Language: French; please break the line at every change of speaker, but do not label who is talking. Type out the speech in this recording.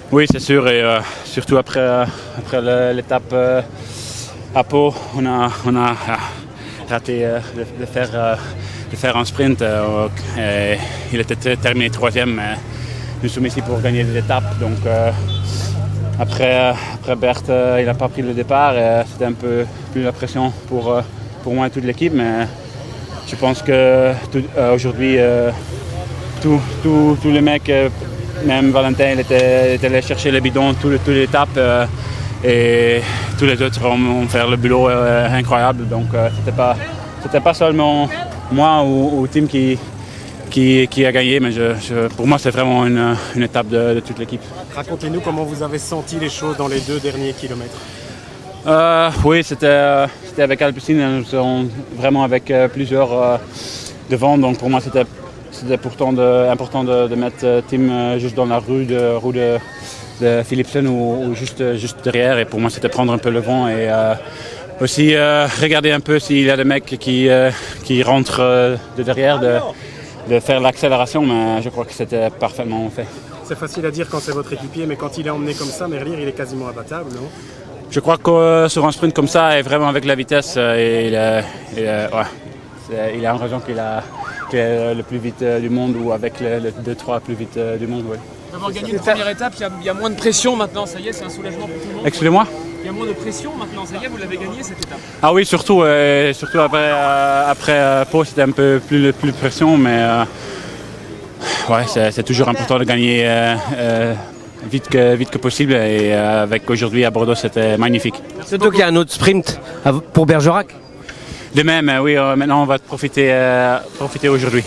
Oui, c'est sûr, et surtout après l'étape à Pau, on a raté de faire un sprint. Il était terminé troisième, mais nous sommes ici pour gagner l'étape. Donc après Berthe, il n'a pas pris le départ. C'était un peu plus la pression pour moi et toute l'équipe, mais je pense que aujourd'hui, tous les mecs, même Valentin, il était allé chercher le bidon toutes les étapes et tous les autres ont fait le boulot incroyable. Donc c'était pas seulement moi ou Tim qui a gagné, mais pour moi c'est vraiment une étape de toute l'équipe.
Racontez-nous comment vous avez senti les choses dans les 2 derniers kilomètres.
Oui, c'était avec Alpecin, nous sommes vraiment avec plusieurs devant, donc pour moi c'était pourtant important de mettre Tim juste dans la rue de Philipsen ou juste derrière, et pour moi c'était prendre un peu le vent et aussi regarder un peu s'il y a des mecs qui rentrent de derrière, de faire l'accélération, mais je crois que c'était parfaitement fait.
C'est facile à dire quand c'est votre équipier, mais quand il est emmené comme ça, Merlier, il est quasiment imbattable, non?
Je crois que sur un sprint comme ça, et vraiment avec la vitesse, il a raison qu'il est le plus vite du monde, ou avec le 2-3 plus vite du monde. Oui.
D'avoir gagné une première étape, il y a moins de pression maintenant, ça y est, c'est un soulagement pour tout le monde.
Excusez-moi?
Il y a moins de pression maintenant, ça y est, vous l'avez gagné cette étape.
Ah oui, surtout après Pau, c'était un peu plus de pression, mais ouais, c'est toujours important de gagner vite que possible, et avec aujourd'hui à Bordeaux, c'était magnifique.
Surtout qu'il y a un autre sprint pour Bergerac.
De même, oui, maintenant on va profiter aujourd'hui.